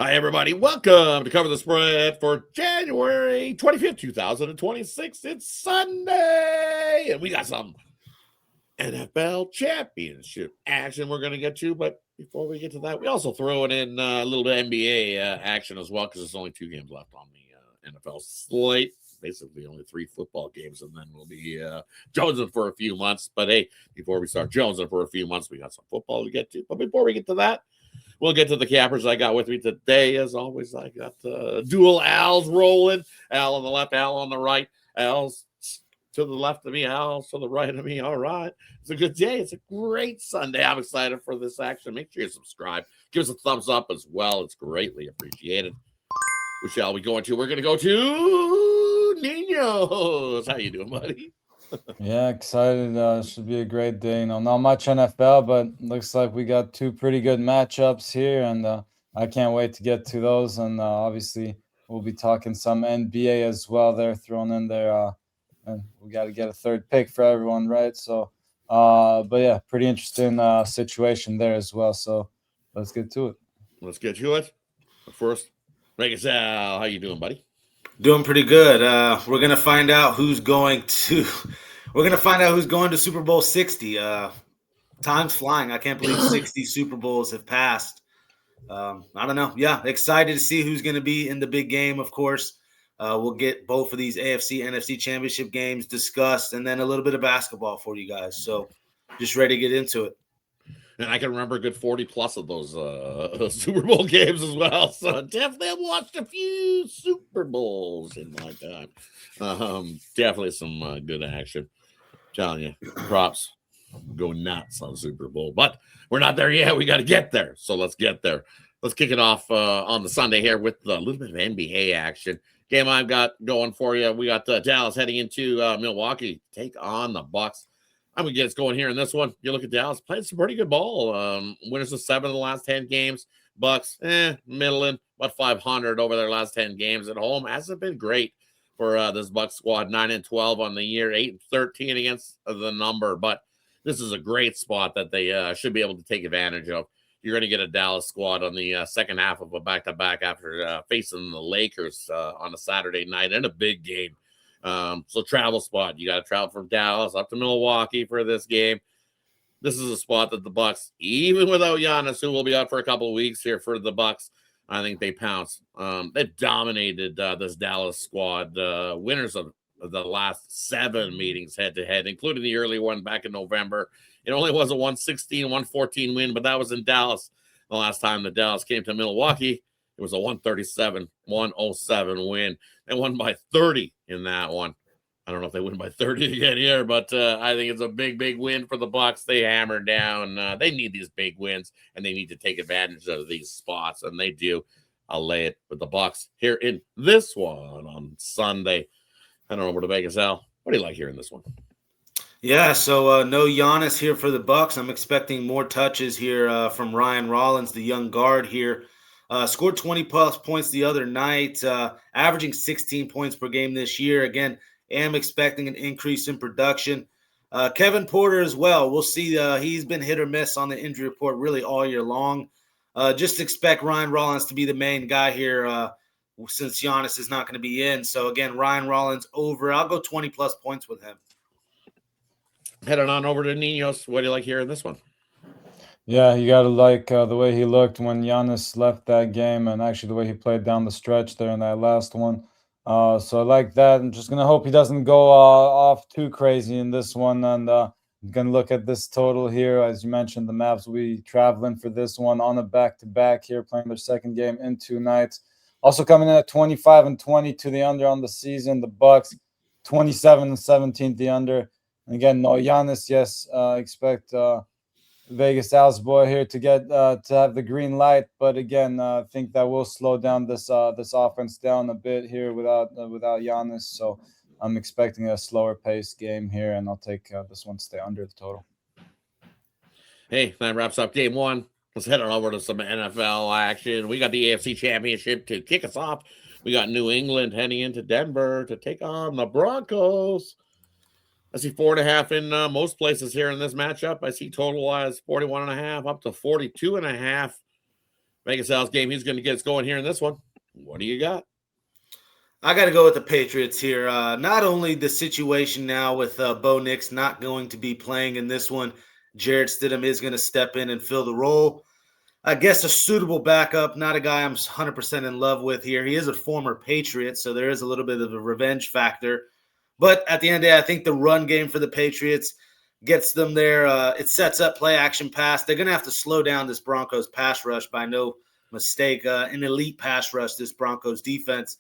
Hi, everybody. Welcome to Cover the Spread for January 25th, 2026. It's Sunday, and we got some NFL Championship action we're going to get to. But before we get to that, we also throw it in a little bit of NBA action as well, because there's only 2 games left on the NFL slate. Basically, only 3 football games, and then we'll be jonesing for a few months. But hey, before we start jonesing for a few months, we got some football to get to. But before we get to that, we'll get to the cappers I got with me today. As always, I got dual Al's rolling. Al on the left, Al on the right. Al's to the left of me, Al's to the right of me. All right. It's a good day. It's a great Sunday. I'm excited for this action. Make sure you subscribe. Give us a thumbs up as well. It's greatly appreciated. Which shall we go into? We're going to go to Ninos. How you doing, buddy? Yeah, excited. Should be a great day. Not much NFL, but looks like we got 2 pretty good matchups here, and I can't wait to get to those. And obviously, we'll be talking some NBA as well. They're thrown in there, and we got to get a third pick for everyone, right? So, but yeah, pretty interesting situation there as well. So, let's get to it. Let's get to it. But first, Vegas Al, how you doing, buddy? Doing pretty good. We're gonna find out who's going to. We're gonna find out who's going to Super Bowl 60. Time's flying. I can't believe 60 Super Bowls have passed. I don't know. Yeah, excited to see who's gonna be in the big game. Of course, we'll get both of these AFC, NFC championship games discussed, and then a little bit of basketball for you guys. So, just ready to get into it. And I can remember a good 40 plus of those Super Bowl games as well. So definitely watched a few Super Bowls in my time. Definitely some good action. Telling you, props go nuts on Super Bowl. But we're not there yet. We got to get there. So let's get there. Let's kick it off on the Sunday here with a little bit of NBA action. Game I've got going for you. We got Dallas heading into Milwaukee. Take on the Bucks. I'm going to get us going here in this one. You look at Dallas, played some pretty good ball. Winners of 7 of the last 10 games. Bucks, middling, about 500 over their last 10 games at home. Hasn't been great for this Bucks squad. 9-12 on the year, 8-13 against the number. But this is a great spot that they should be able to take advantage of. You're going to get a Dallas squad on the second half of a back-to-back after facing the Lakers on a Saturday night in a big game. So travel spot. You got to travel from Dallas up to Milwaukee for this game. This is a spot that the Bucks, even without Giannis, who will be out for a couple of weeks here for the Bucks, I think they pounced. They dominated this Dallas squad. Winners of the last 7 meetings head-to-head, including the early one back in November. It only was a 116, 114 win, but that was in Dallas. The last time that Dallas came to Milwaukee, it was a 137, 107 win. They won by 30 in that one. I don't know if they win by 30 again here, but I think it's a big, big win for the Bucks. They hammered down. They need these big wins, and they need to take advantage of these spots, and they do. I'll lay it with the Bucks here in this one on Sunday. I don't know where to Vegas, Al. What do you like here in this one? Yeah, so no Giannis here for the Bucks. I'm expecting more touches here from Ryan Rollins, the young guard here. Scored 20 plus points the other night, averaging 16 points per game this year. Again, am expecting an increase in production. Kevin Porter as well. We'll see. He's been hit or miss on the injury report really all year long. Just expect Ryan Rollins to be the main guy here since Giannis is not going to be in. So, again, Ryan Rollins over. I'll go 20 plus points with him. Heading on over to Ninos. What do you like here in this one? Yeah, you got to like the way he looked when Giannis left that game, and actually the way he played down the stretch there in that last one. So I like that. I'm just going to hope he doesn't go off too crazy in this one. And I'm going to look at this total here. As you mentioned, the Mavs will be traveling for this one on a back-to-back here, playing their second game in 2 nights. Also coming in at 25-20 to the under on the season. The Bucks, 27-17 the under. And again, no Giannis. Yes, expect Vegas Al's boy here to get to have the green light, but again, I think that will slow down this offense down a bit here without Giannis. So I'm expecting a slower paced game here, and I'll take this one to stay under the total. Hey, that wraps up game 1. Let's head on over to some NFL action. We got the AFC Championship to kick us off. We got New England heading into Denver to take on the Broncos. I see 4.5 in most places here in this matchup. I see total as 41.5 up to 42.5. Vegas Al's game. He's going to get us going here in this one. What do you got? I got to go with the Patriots here. Not only the situation now with Bo Nix not going to be playing in this one, Jarrett Stidham is going to step in and fill the role. I guess a suitable backup, not a guy I'm 100% in love with here. He is a former Patriot, so there is a little bit of a revenge factor. But at the end of the day, I think the run game for the Patriots gets them there. It sets up play action pass. They're going to have to slow down this Broncos pass rush by no mistake. An elite pass rush, this Broncos defense.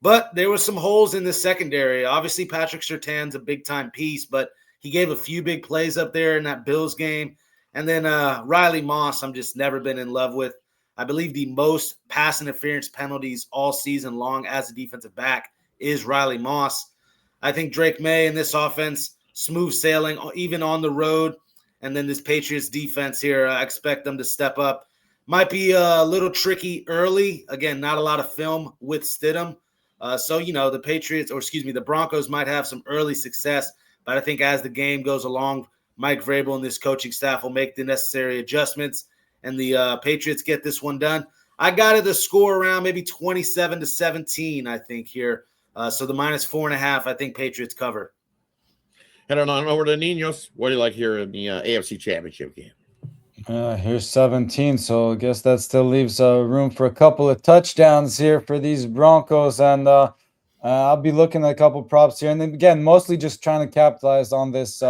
But there were some holes in the secondary. Obviously, Patrick Surtain's a big-time piece, but he gave a few big plays up there in that Bills game. And then Riley Moss, I'm just never been in love with. I believe the most pass interference penalties all season long as a defensive back is Riley Moss. I think Drake May in this offense, smooth sailing, even on the road. And then this Patriots defense here, I expect them to step up. Might be a little tricky early. Again, not a lot of film with Stidham. So, the Broncos might have some early success, but I think as the game goes along, Mike Vrabel and this coaching staff will make the necessary adjustments, and the Patriots get this one done. I got it to score around maybe 27-17, I think, here. So the -4.5, I think Patriots cover. Heading on over to Ninos. What do you like here in the AFC Championship game? Here's 17, so I guess that still leaves room for a couple of touchdowns here for these Broncos, and I'll be looking at a couple props here, and then again, mostly just trying to capitalize on this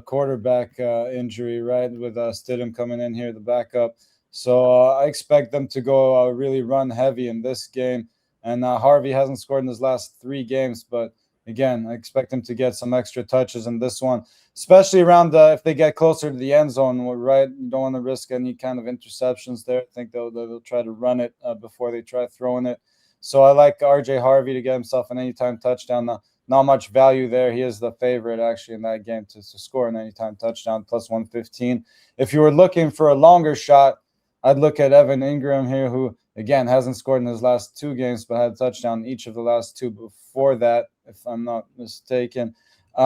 quarterback injury, right? With Stidham coming in here, the backup. So I expect them to go really run heavy in this game, and Harvey hasn't scored in his last 3 games, but again, I expect him to get some extra touches in this one, especially around if they get closer to the end zone, right? You don't want to risk any kind of interceptions there. I think they'll try to run it before they try throwing it. So I like RJ Harvey to get himself an anytime touchdown. Not much value there. He is the favorite actually in that game to score an anytime touchdown, +115. If you were looking for a longer shot, I'd look at Evan Ingram here, who again hasn't scored in his last 2 games, but had a touchdown in each of the last 2 before that, if I'm not mistaken. Maybe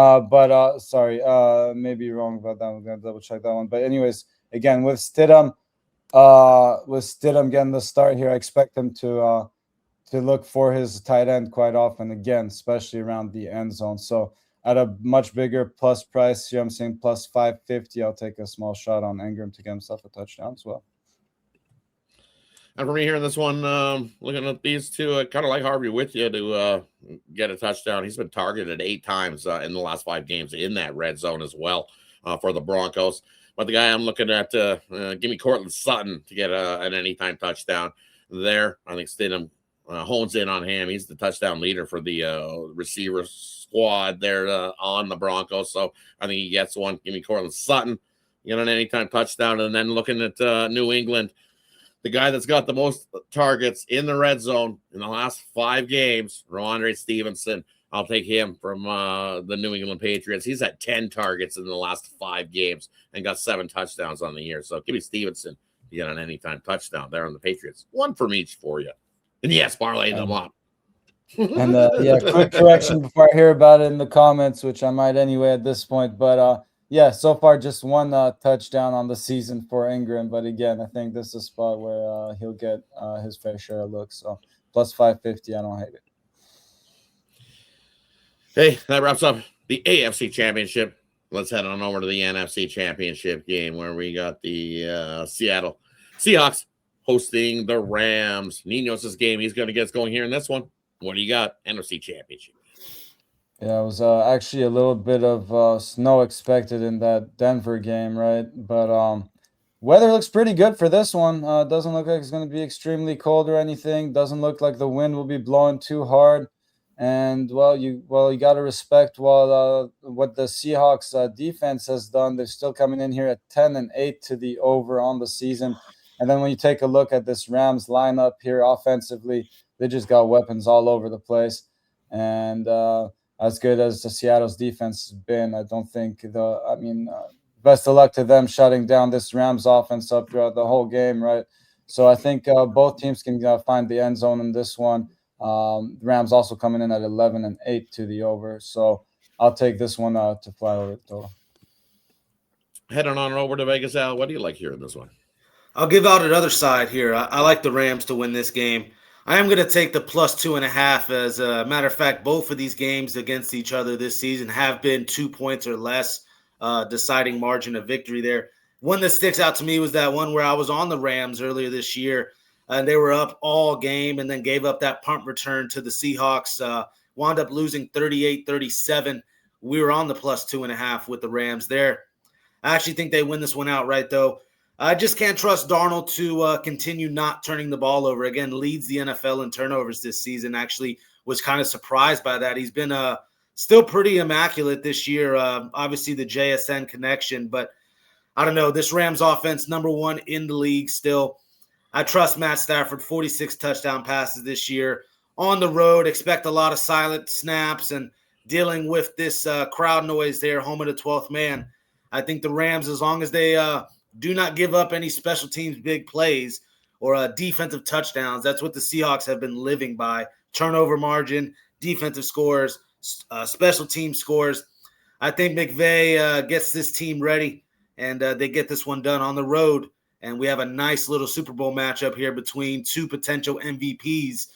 wrong about that. I'm gonna double check that one. But anyways, again with Stidham getting the start here, I expect him to look for his tight end quite often again, especially around the end zone. So at a much bigger plus price here, I'm saying +550. I'll take a small shot on Ingram to get himself a touchdown as well. And for me here in this one, looking at these two, I kind of like Harvey with you to get a touchdown. He's been targeted 8 times in the last 5 games in that red zone as well for the Broncos. But the guy I'm looking at, give me Cortland Sutton to get an anytime touchdown there. I think Stidham hones in on him. He's the touchdown leader for the receiver squad there on the Broncos. So I think he gets one. Give me Cortland Sutton, get an anytime touchdown. And then looking at New England, the guy that's got the most targets in the red zone in the last 5 games, Ramondre Stevenson. I'll take him from the New England Patriots. He's had 10 targets in the last 5 games and got 7 touchdowns on the year. So give me Stevenson to get an anytime touchdown there on the Patriots. 1 from each for you. And yes, parlay them up. And quick correction before I hear about it in the comments, which I might anyway at this point. But so far just 1 touchdown on the season for Ingram. But again, I think this is a spot where he'll get his fair share of looks. So +550, I don't hate it. Hey, that wraps up the AFC Championship. Let's head on over to the NFC Championship game where we got the Seattle Seahawks hosting the Rams. Ninos' game, he's going to get us going here in this one. What do you got? NFC Championship. Yeah, it was actually a little bit of snow expected in that Denver game, right? But weather looks pretty good for this one. Doesn't look like it's going to be extremely cold or anything. Doesn't look like the wind will be blowing too hard. And you got to respect what the Seahawks defense has done. They're still coming in here at 10-8 to the over on the season. And then when you take a look at this Rams lineup here offensively, they just got weapons all over the place. And as good as the Seattle's defense has been, I don't think best of luck to them shutting down this Rams offense up throughout the whole game, right? So I think both teams can find the end zone in this one. The Rams also coming in at 11-8 to the over. So I'll take this one to fly over the total. Heading on over to Vegas, Al. What do you like here in this one? I'll give out another side here. I like the Rams to win this game. I am going to take the plus 2.5. As a matter of fact, both of these games against each other this season have been 2 points or less, deciding margin of victory there. One that sticks out to me was that one where I was on the Rams earlier this year, and they were up all game and then gave up that punt return to the Seahawks, wound up losing 38-37. We were on the plus 2.5 with the Rams there. I actually think they win this one outright, though. I just can't trust Darnold to continue not turning the ball over. Again, leads the NFL in turnovers this season. Actually was kind of surprised by that. He's been still pretty immaculate this year. Obviously, the JSN connection. But I don't know. This Rams offense, number one in the league still. I trust Matt Stafford, 46 touchdown passes this year. On the road, expect a lot of silent snaps and dealing with this crowd noise there, home of the 12th man. I think the Rams, as long as they do not give up any special teams big plays or defensive touchdowns. That's what the Seahawks have been living by. Turnover margin, defensive scores, special team scores. I think McVay gets this team ready, and they get this one done on the road. And we have a nice little Super Bowl matchup here between two potential MVPs,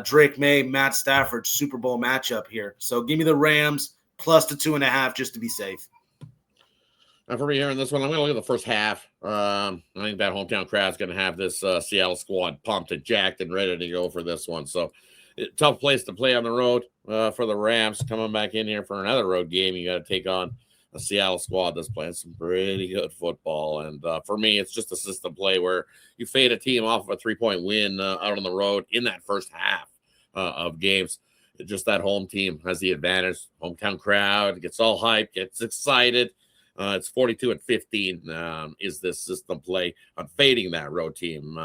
Drake May, Matt Stafford, Super Bowl matchup here. So give me the Rams plus the 2.5 just to be safe. For me here in this one, I'm going to look at the first half. I think that hometown crowd's going to have this Seattle squad pumped and jacked and ready to go for this one. So, tough place to play on the road for the Rams. Coming back in here for another road game, you got to take on a Seattle squad that's playing some pretty good football. And for me, it's just a system play where you fade a team off of a 3-point win out on the road in that first half of games. Just that home team has the advantage. Hometown crowd gets all hyped, gets excited. It's 42-15 is this system play on fading that road team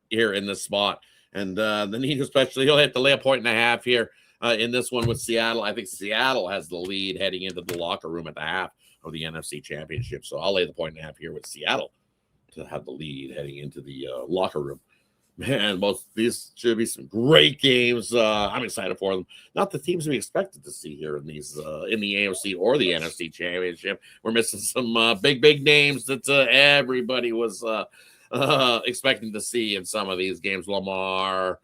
here in this spot. And the Ninos especially, he'll have to lay a 1.5 here in this one with Seattle. I think Seattle has the lead heading into the locker room at the half of the NFC Championship. So I'll lay the 1.5 here with Seattle to have the lead heading into the locker room. Man, these should be some great games. I'm excited for them. Not the teams we expected to see here in these in the AFC or the NFC Championship. We're missing some big names that everybody was expecting to see in some of these games. Lamar,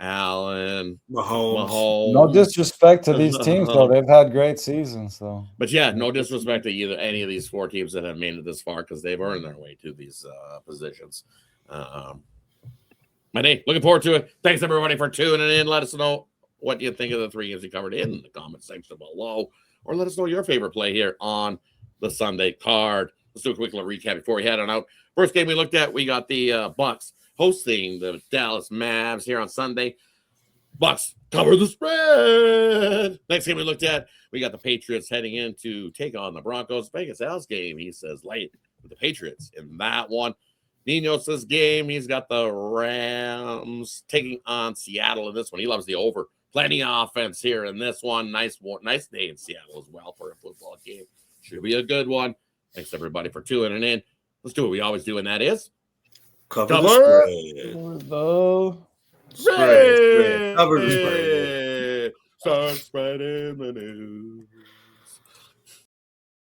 Allen, Mahomes. No disrespect to these teams, though. They've had great seasons. So, but yeah, no disrespect to any of these four teams that have made it this far because they've earned their way to these positions. But hey, looking forward to it. Thanks everybody for tuning in. Let us know what you think of the three games we covered in the comment section below, or let us know your favorite play here on the Sunday card. Let's do a quick little recap before we head on out. First game we looked at, we got the Bucks hosting the Dallas Mavs here on Sunday. Bucks cover the spread. Next game we looked at, we got the Patriots heading in to take on the Broncos. Vegas Al's game, he says late with the Patriots in that one. Ninos' game, he's got the Rams taking on Seattle in this one. He loves the over. Plenty of offense here in this one. Nice day in Seattle as well for a football game. Should be a good one. Thanks, everybody, for tuning in. Let's do what we always do, and that is cover the spread. the Spread. Cover the spread. Start spreading the news.